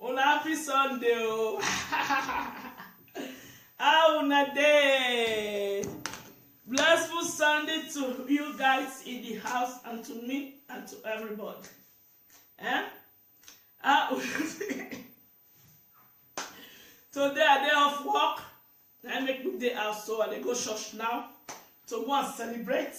On happy Sunday. Oh. How una day? Blessful Sunday to you guys in the house and to me and to everybody. Eh? Today I day off work. I make me day out, so I go church now to go and celebrate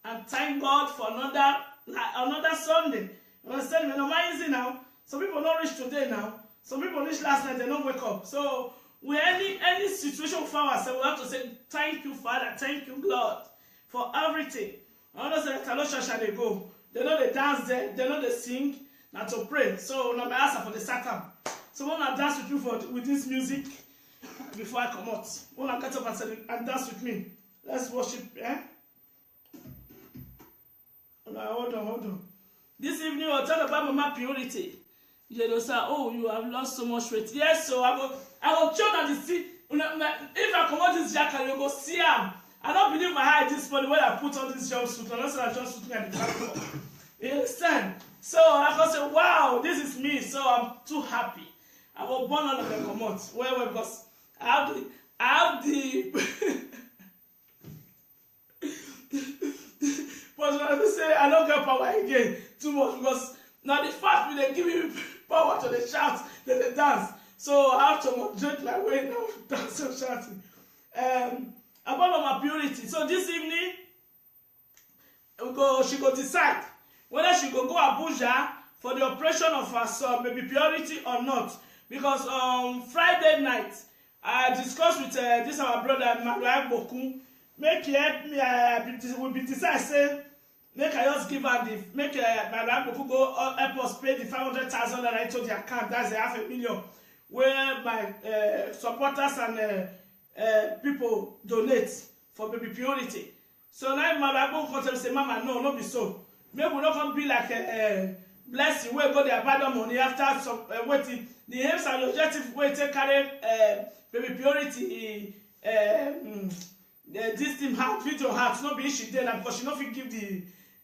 and thank God for another Sunday. You understand me? No mind easy now. Some people don't reach today now. Some people reach last night, they don't wake up. So we any situation we find ourselves, we have to say thank you, Father, thank you, Lord, for everything. I know say Talo Shasha they go. They know they dance there, they know they sing, now to pray. So now I ask for the sakam. So when I dance with you with this music before I come out. When I get up and dance with me. Let's worship, eh? Hold on. This evening we'll talk about Mama Purity. You know, say, oh, you have lost so much weight. Yes, so I will show that the see. If I come out this jacket, you go see him. I don't believe my eye this morning when I put on this jumpsuit. I don't say I just put me at the platform. You understand? So I can say, wow, this is me. So I'm too happy. I will burn all of them come out. Well, because I have the but when I say I don't get power again too much because now the fact they give me power to the shout, then they dance. So I have to moderate my way now, dance and shouting. About my purity. So this evening, she go decide whether she go Abuja for the operation of her son, baby Purity or not. Because Friday night, I discussed with this our brother Manuel Boku. Make he help me. We be decide say make I just give her the make Manuel Boku go help us pay the 500,000 that I told the account. That's $500,000 where my supporters and people donate for baby Purity. So now Manuel Boku come say, Mama, no be so. Maybe we not come be like blessing where go the abandon money after some waiting. The aims and objective way to carry baby Purity this team heart, video heart, not be issue there because she not fit give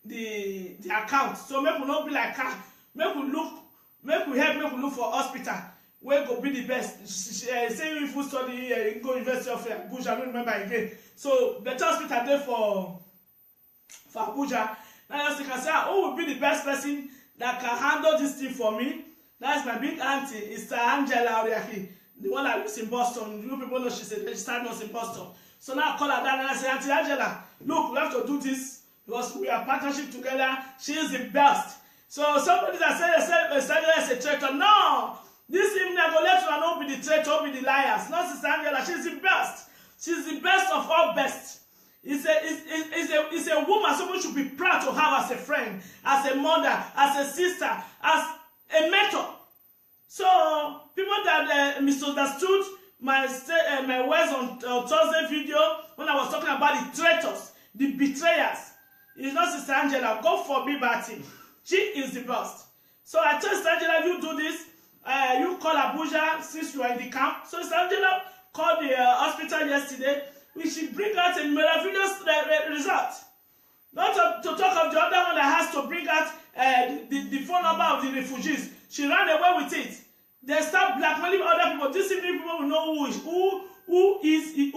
the account. So make we not be like her. Make we look for hospital where go be the best. Say if we study go University of Abuja, I don't remember again. So better hospital there for Abuja. Now you can say, who will be the best person that can handle this thing for me? That's my big auntie, it's Angela Oriaki, the one that lives in Boston. You people know she's a registered nurse in Boston. So now I call her down and I say, Auntie Angela, look, we have to do this because we are partnership together. She is the best. So somebody that said Angela is a traitor. No! This evening I go let you know be the traitor, be the liars. Not Sister Angela, she's the best. She's the best of all best. It's a woman someone should be proud to have as a friend, as a mother, as a sister, as a mentor. So people that misunderstood my words on Thursday video when I was talking about the traitors, the betrayers. It's not Sister Angela. God forbid Batty. She is the best. So I told Sister Angela, you do this. You call Abuja since you are in the camp. So Sister Angela called the hospital yesterday. We should bring out a miraculous result. Not to talk of the other one that has to bring out the phone number of the refugees. She ran away with it. They start blackmailing other people. These people will know who is he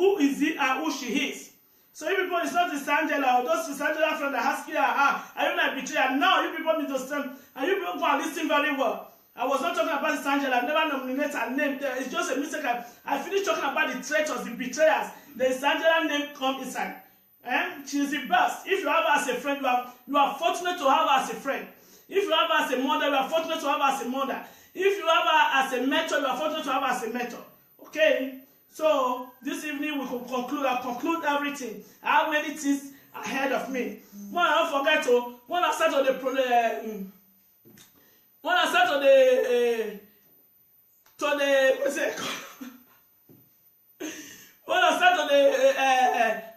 and who she is. So you people, it's not Sister Angela or those Sister Angela friends that ask you, are you not betrayer? No, you people need to stand and you people go and listen very well. I was not talking about Sister Angela. I never nominated her name. It's just a mistake. I finished talking about the traitors, the betrayers. The Sister Angela name come inside. She is the best. If you have her as a friend, you are fortunate to have her as a friend. If you have her as a mother, you are fortunate to have her as a mother. If you have her as a mentor, you are fortunate to have her as a mentor. Okay? So, this evening we will conclude everything. I have many things ahead of me. When I don't forget when I start on the when I start on the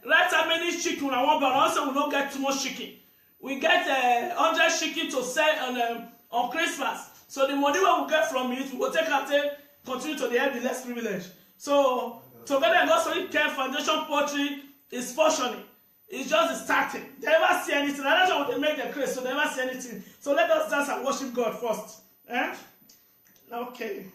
right how many chicken I want, but also we don't get too much chicken. We get 100 chicken to sell on Christmas. So the money we will get from it, we will take and continue to the help the less privileged. So together Gospel Care Foundation Poultry is functioning. It's just starting. They never see anything. I don't know what they make the craze, so they never see anything. So let us dance and worship God first. Okay.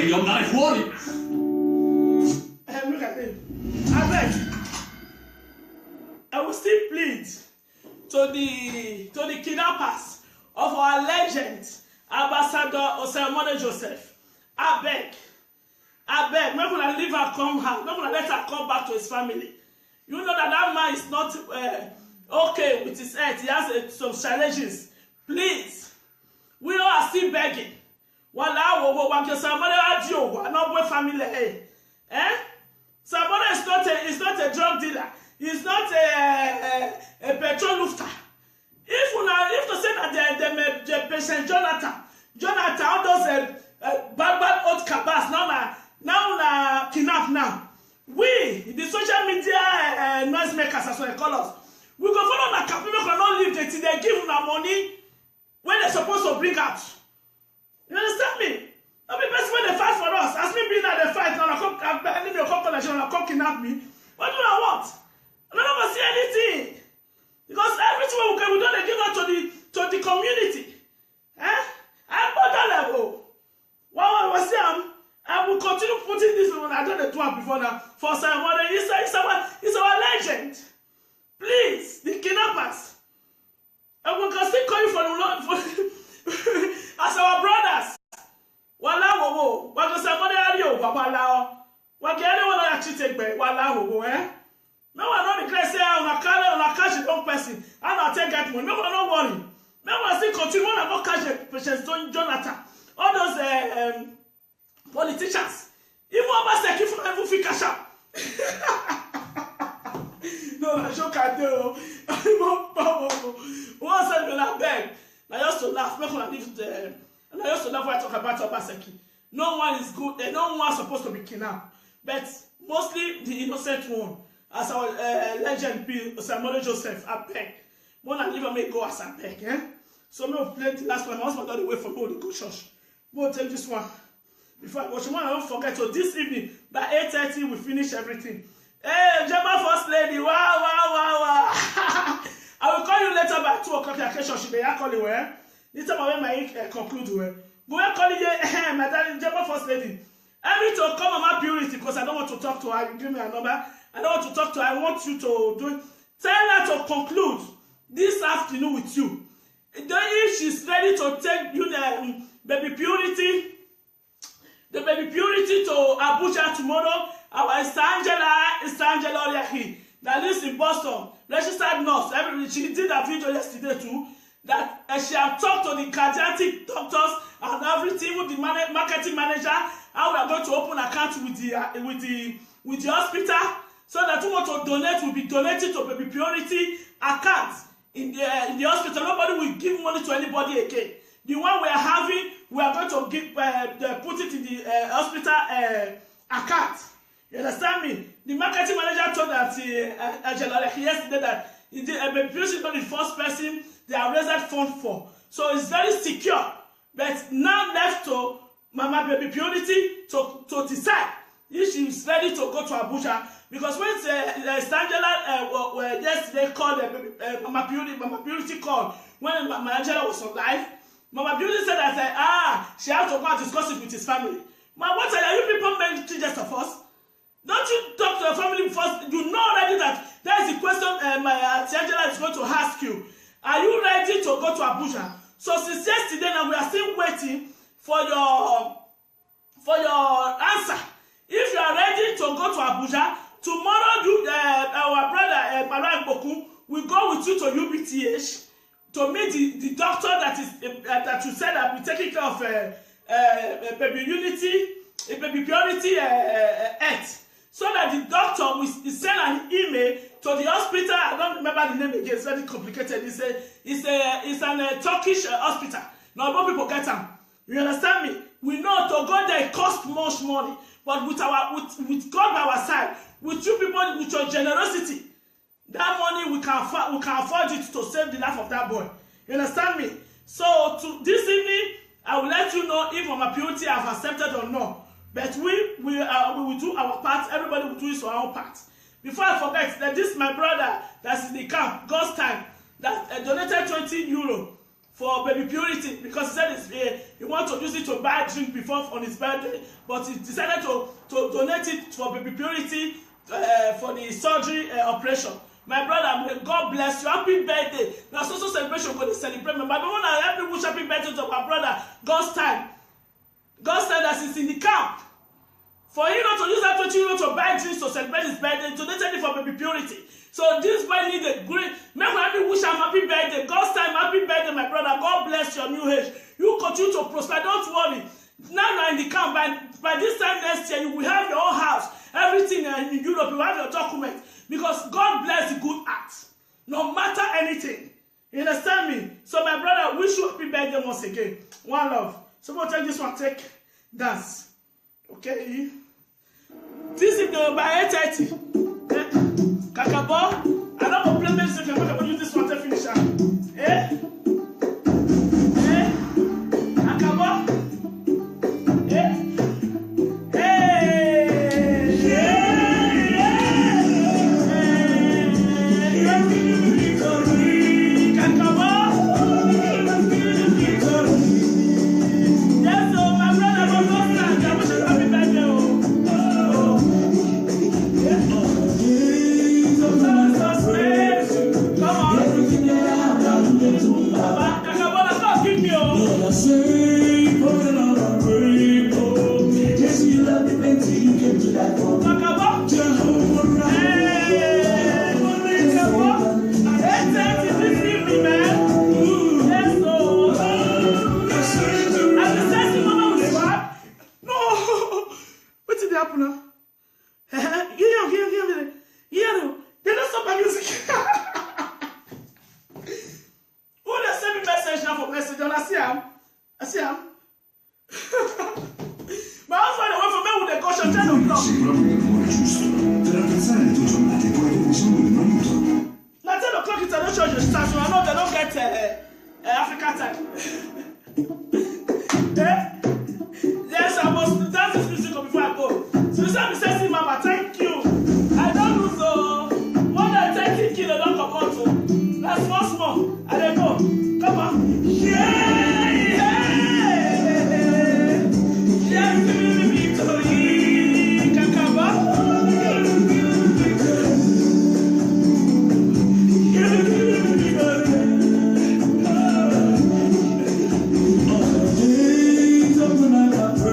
ją na chłory. Look at him. I beg. I will still plead to the kidnappers of our legend, Ambassador Osemone Joseph. I beg, make una leave her come her, make una let her come back to his family. You know that man is not okay with his health. He has some challenges. Please, we all are still begging. Wala wo wa somebody adio wa no boy family eh? Somebody is not a drug dealer. He's not a petrol lufter. If to say that the patient Jonathan, all those bad old cabas now kidnap now. We, the social media noise makers, as they call us, we go follow the cap. People cannot leave till they give them money when they're supposed to bring out. You understand me? Not the best when they fight for us. As me being at the fight, now I come kidnap me. What do I want? I don't ever see anything. Because everything we don't give out to the community. At that level. What was saying? I will continue putting this on. I done the twelve before now. For somebody, it's our legend. Please, the kidnappers. And we can still call you for as our brothers. Wala wo. What can somebody ario? Wala. What can anyone actually take back? Wala wo eh? No one not declare say on a cash the wrong person. I not take that money. No one not worry. No one still continue. One not cash the patients. Jonathan. All those politicians. Even Obaseki if I fit cash out. No, I joke at you. Once I will beg. I used to laugh. Make one leave the. And I used to laugh when I talk about Obaseki. No one is good. No one is supposed to be kidnapped. But mostly the innocent one. As our legend Osemone Joseph, I beg. When I leave, I may go as I beg. So me will play the last one. My husband got away from me to go church. We'll take this one. Before I watch one, I don't forget. So this evening, by 8:30, we finish everything. Hey, Gemma First Lady, wow. I will call you later by 2 o'clock. I can show you. I call you where. This time I will conclude where. But I call you, my darling Gemma First Lady. I need to come on my purity because I don't want to talk to her. Give me a number. I don't want to talk to her. I want you to do it. Tell her to conclude this afternoon with you. If she's ready to take you baby purity, the baby purity to Abuja tomorrow, our Angela Oriahi, that lives in Boston, registered nurse. She did a video yesterday too, that she had talked to the cardiac doctors and everything with the marketing manager, how we are going to open account with the hospital, so that who want to donate will be donated to baby purity account in the hospital. Nobody will give money to anybody again. The one we are having, we are going to give put it in the hospital account. You understand me? The marketing manager told that yesterday that baby purity is not the first person they have raised fund for. So it's very secure. But now left to Mama Baby Purity to decide if she is ready to go to Abuja. Because when Angela yesterday called Mama Purity called when Mama Angela was alive, Mama Purity said that she has to go and discuss it with his family. What are you people making just of us? Don't you talk to your family first? You know already that there is a question my Auntie Angela is going to ask you. Are you ready to go to Abuja? So since yesterday now we are still waiting for your answer. If you are ready to go to Abuja, tomorrow our brother Mara Boku will go with you to UBTH to meet the doctor that you said that will be taking care of baby purity Earth. So that the doctor will send an email to the hospital. I don't remember the name again. It's very complicated. It's an Turkish hospital. Now, more people get them. You understand me? We know to go there it costs much money, but with God by our side, with you people, with your generosity, that money we can afford it to save the life of that boy. You understand me? So this evening, I will let you know if Mama Purity have accepted or not. But we will do our part. Everybody will do his own part. Before I forget, that this is my brother that's in the camp, God's time, that donated €20 for baby Purity because he said he wants to use it to buy a drink before on his birthday, but he decided to donate it for baby Purity for the surgery operation. My brother, may God bless you. Happy birthday. Now, so celebration going to celebrate. My brother, I help me wish happy birthday to my brother. God's time. God's time that he's in the camp. For him not to use that 20 euro to buy drinks to celebrate his birthday, to donate it for baby Purity. So this boy needs a great. Make me wish him happy birthday. God's time, happy birthday, my brother. God bless your new age. You continue to prosper. Don't worry. Now you're in the camp. By this time next year, you will have your own house. Everything in Europe, you have your document. Because God bless the good act. No matter anything. You understand me? So my brother, wish you happy birthday once again. One love. So we'll take this one, take dance. Okay? This is the by 8:30. Kakabo, I don't go play music. I'm going to use this one to finish up. Kakabo. Yes, I was dance this music before I go. So you said, Mr. Mama, thank you. I don't lose more than 30 kilos, don't come out. That's once more. And then go. Come on.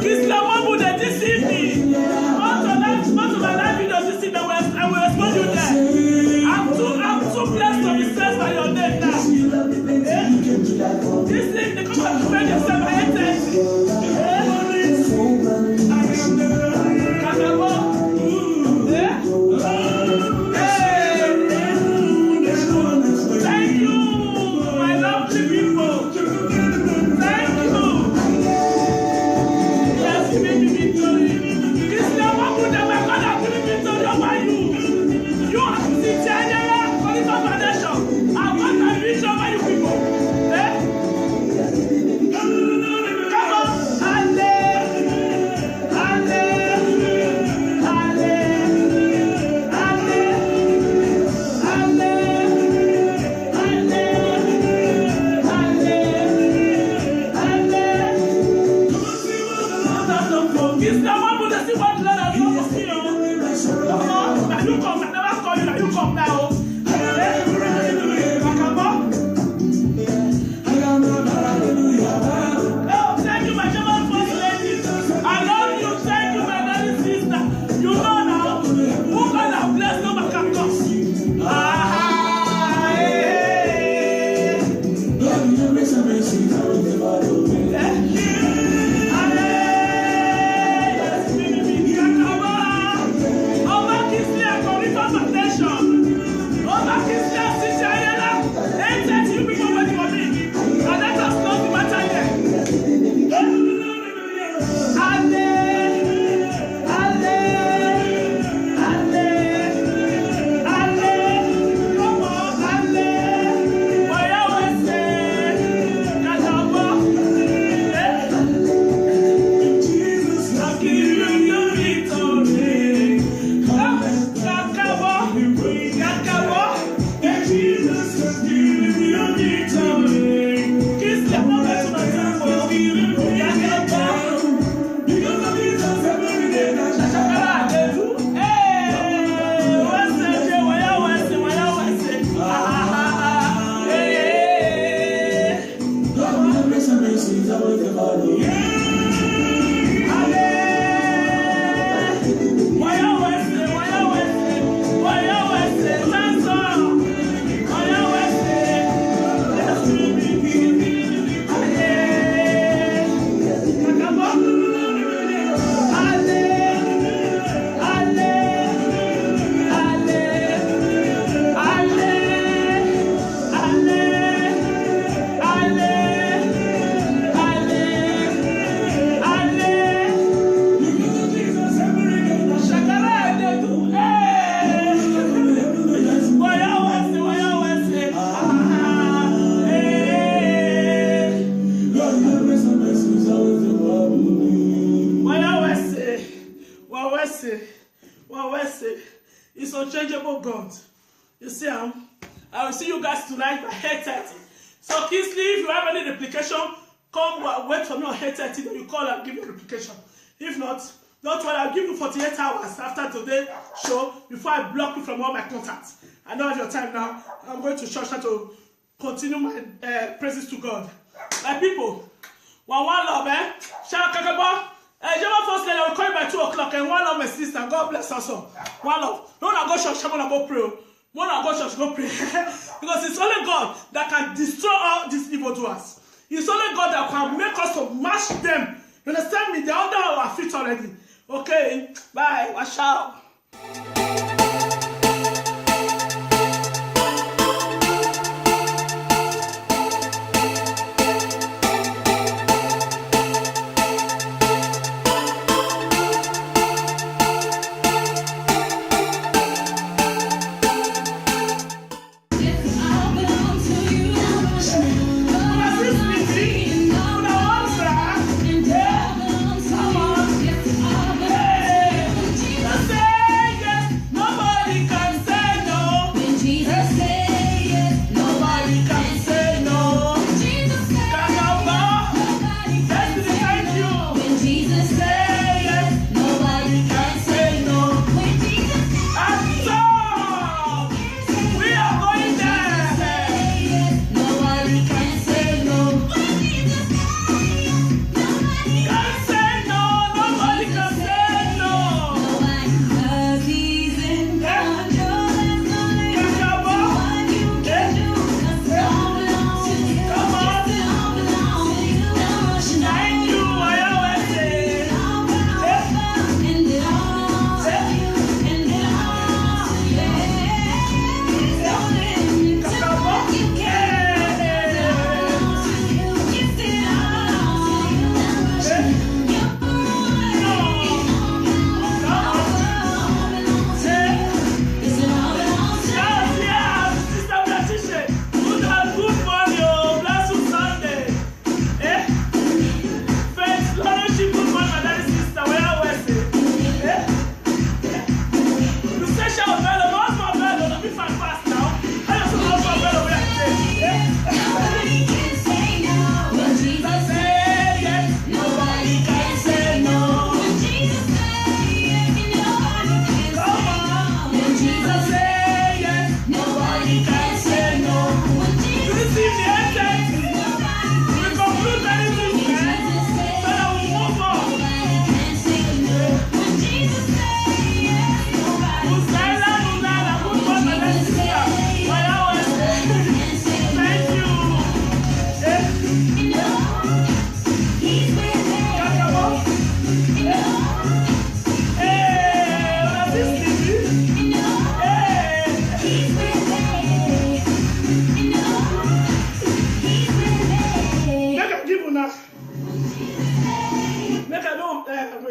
Kiss the one who did this evening. Not to my life. One Wednesday. It's unchangeable God. You see, I will see you guys tonight by 8:30. So, Kingsley, if you have any replication, come wait for me on 8:30. Then you call and give your replication. If not, don't worry. I'll give you 48 hours after today's show before I block you from all my contacts. I don't have your time now. I'm going to church now to continue my praises to God. My people, one love, Shout Kakabo. Jama first lady, I will call you by 2 o'clock. And one love, my sister. God bless us all. One love. Don't go church. I'm gonna go pray. When I go church, go pray. Because it's only God that can destroy all these evildoers. It's only God that can make us to mash them. You understand me? They're under our feet already. Okay? Bye. Wash out.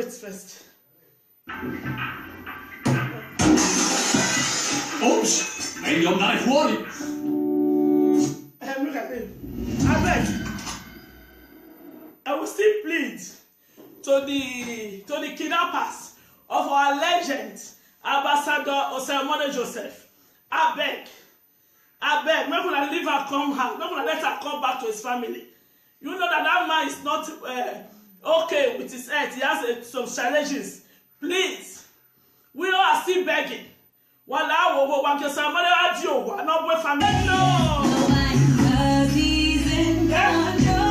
First. Oops, maybe I'm not fuori. Look at him. I beg. I will still plead to the kidnappers of our legend, Ambassador Osemone Joseph. I beg. Make una leave her come out. Make una let her come back to his family. You know that man is not okay with his health. He has some challenges. Please, we all are still begging. While I will go to somebody at you, I'm not with family. No. Because he's in control.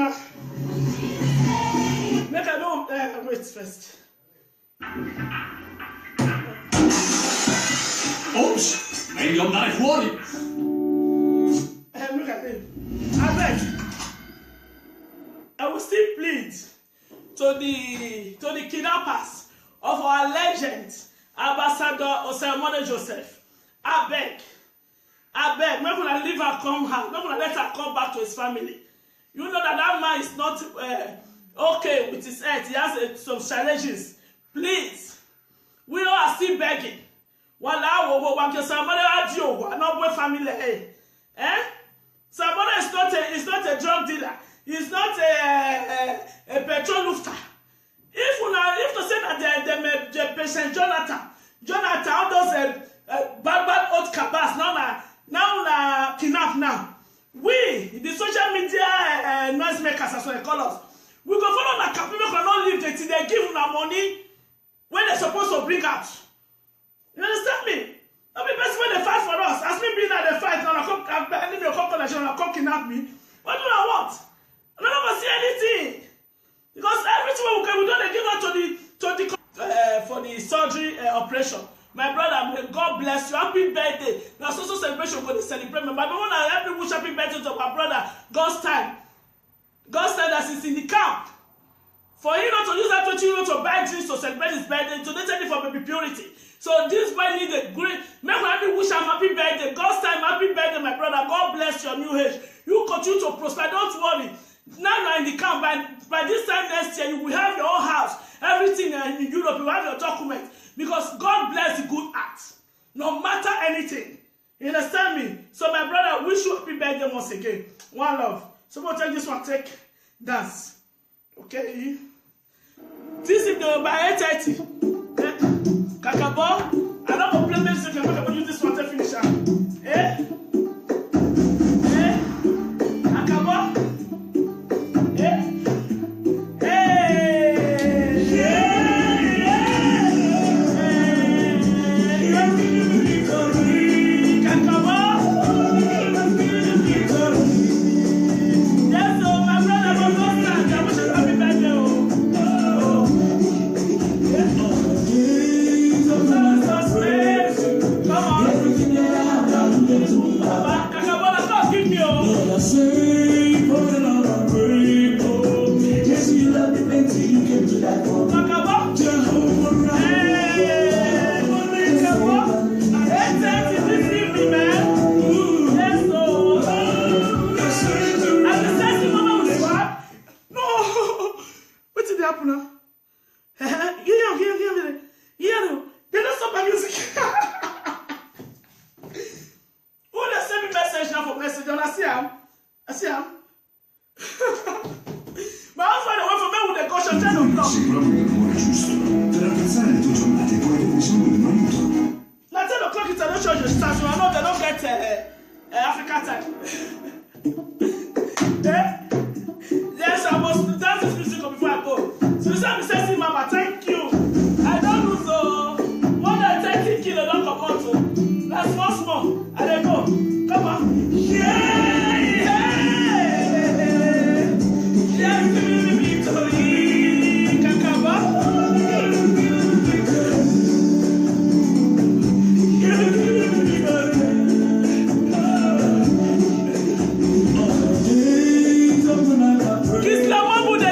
now. Make I don't wait first. Oops, maybe I'm not worried. Look at him. I beg. I will still plead to the kidnappers of our legend, Ambassador Osemone Joseph. I beg, make una leave her come out, make una let her come back to his family. You know that man is not okay with his health. He has some challenges. Please, we all are still begging. Family. Somebody is not a drug dealer. He's not a petrol lufter. If to say that the patient Jonathan, all those bad old cabas now kidnap now. We, the social media noisemakers, as we call us, we go follow the cap. People cannot live till they give them money when they're supposed to bring out. You understand me? I mean, best when they fight for us. As me being at the fight, now I come kidnap me. What do I want? I don't see anything. Because everything we don't give out for the surgery operation. My brother, God bless you. Happy birthday. Now, social celebration, we're going to celebrate. My brother, I help me wish happy birthday to my brother. God's time that he's in the camp. For you not to use that 20 euro to buy drinks to celebrate his birthday, to take it for baby purity. So this boy needs a great. Make me happy wish him happy birthday. God's time, happy birthday, my brother. God bless your new age. You continue to prosper. Don't worry. Now you're in the camp. By this time next year, you will have your own house. Everything in Europe, you have your documents. Because God bless the good acts. No matter anything. You understand me? So my brother, wish you happy birthday once again. One love. So we'll take this one, take dance. Okay? This is the by 8:30. Kakabo, I don't play music. I'm going to use this one to finish up. Eh? Kakabo?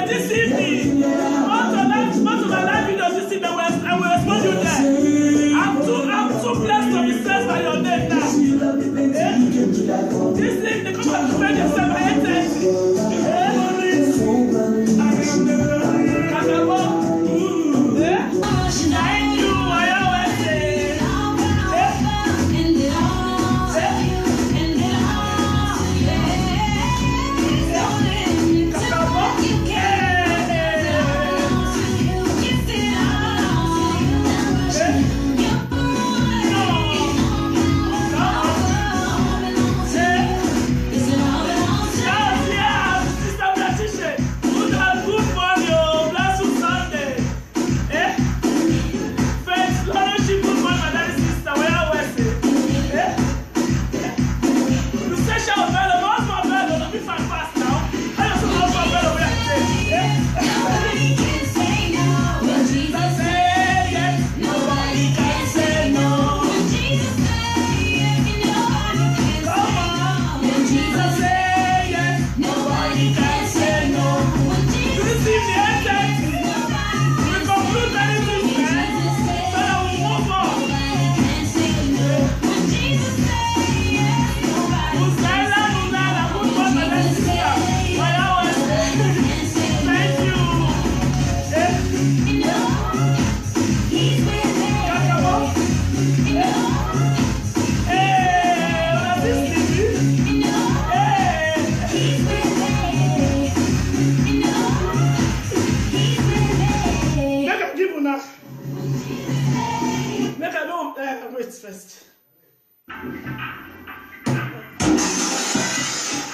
This evening.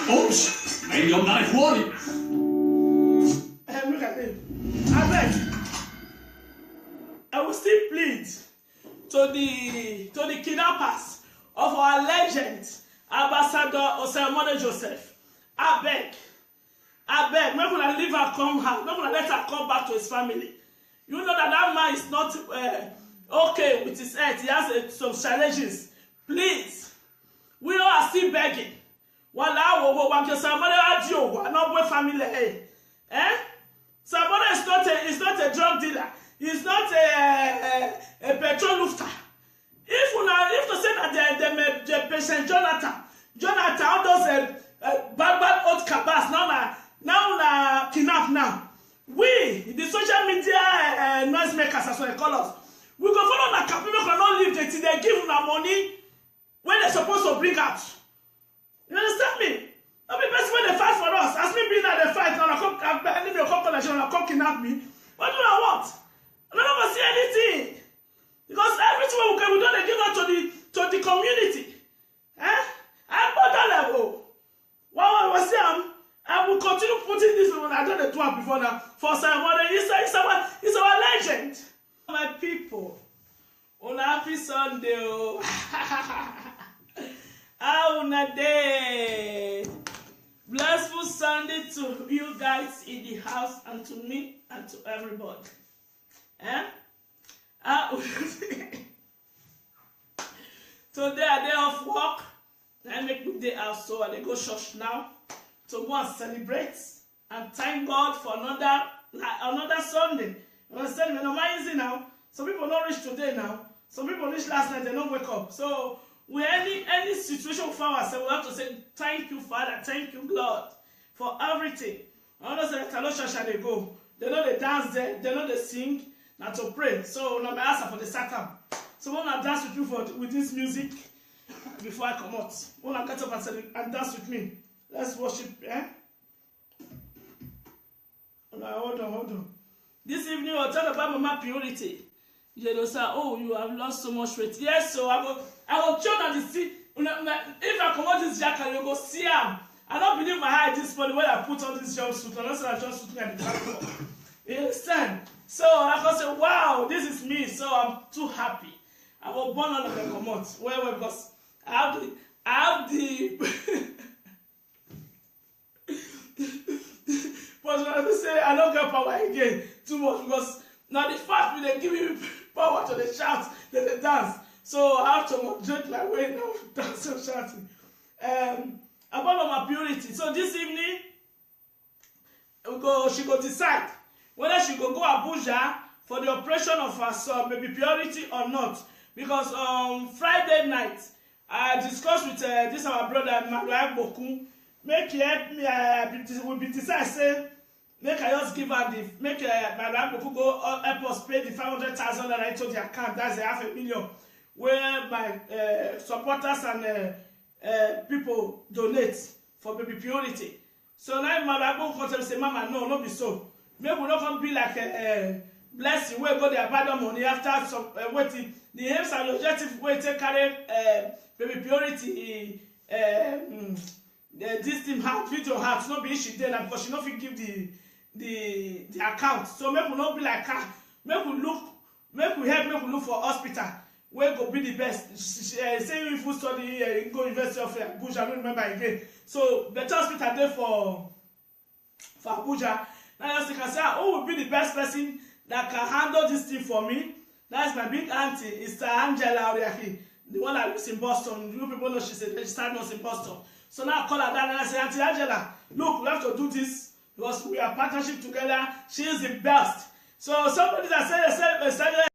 Oops, maybe I'm not worried. Look at him. I beg. I will still plead to the kidnappers of our legend, Ambassador Osemone Joseph. I beg, make una leave her come out, make una let her come back to his family. You know that man is not okay with his health. He has some challenges. Please, we all are still begging. Wala wo wa ke Samone adio wa no boy family eh? Samone is not a drug dealer. He's not a petrol lufter. If to say that the patient Jonathan all those bad old cabas now kidnap now. We the social media noise makers as well call us. We go follow na cap, make una not leave till they give una money when they supposed to bring out. You understand me? I mean, best when they fight for us. As me being at the fight now, enemy will come collection and come kidnap me. What do I want? I don't ever see anything. Because everything we don't give out to the community. Eh? I'm at that level. While I was saying, I will continue putting this one. I done the two before now. For someone, it's our legend. My people, on happy Sunday. How una day? Blessful Sunday to you guys in the house and to me and to everybody. Eh? Today I day off work. I make me day out, so I go church now to go and celebrate and thank God for another Sunday. You understand me? No easy now. Some people not reach today now. Some people reach last night, they don't wake up. So when any situation we find ourselves, we have to say thank you, Father, thank you, Lord, for everything. I understand that church they go. They know they dance there, they know they sing, now to pray. So now I ask for the Satan. So when I dance with you with this music before I come out. When I get up and dance with me. Let's worship, eh? Now, hold on. This evening we'll talk about Mama Purity. You know, say, oh, you have lost so much weight. Yes, so I will show that you see. If I come out this jacket, you go see him. I don't believe my eye this morning when I put on this jumpsuit. I don't say I just put at the platform. You understand? So I can say, wow, this is me. So I'm too happy. I was born on the commode. Well, because I have the but when I say I don't get power again too much because now the fact they give me power to the shout, then they dance. So I have to moderate my way now, dancing and shouting. About my purity. So this evening, she go decide whether she go Abuja for the operation of her son, baby Purity or not. Because on Friday night, I discussed with this our brother Manuel Boku. Make he help me. We be decide say make I just give her the make Manuel Boku go help us pay the 500,000 that I told the account. That's $500,000 where my supporters and people donate for baby Purity. So now Manuel Boku come say, Mama, no be so. Maybe we not come be like blessing where go there abandon money after some waiting. The aims and objective way take carry baby Purity this team heart video heart not be issue there because she not fit give the account. So make we not be like her. Make we look for hospital where go be the best. Say if we study go University of Abuja, I don't remember again. So better hospital there for Abuja. Now you can say, who will be the best person that can handle this thing for me? That's my big auntie, Sister Angela Oriaki, the one that lives in Boston. You people know she's a registered nurse in Boston. So now I call her down and I say, Auntie Angela, look, we have to do this because we are partnership together. She is the best. So somebody that said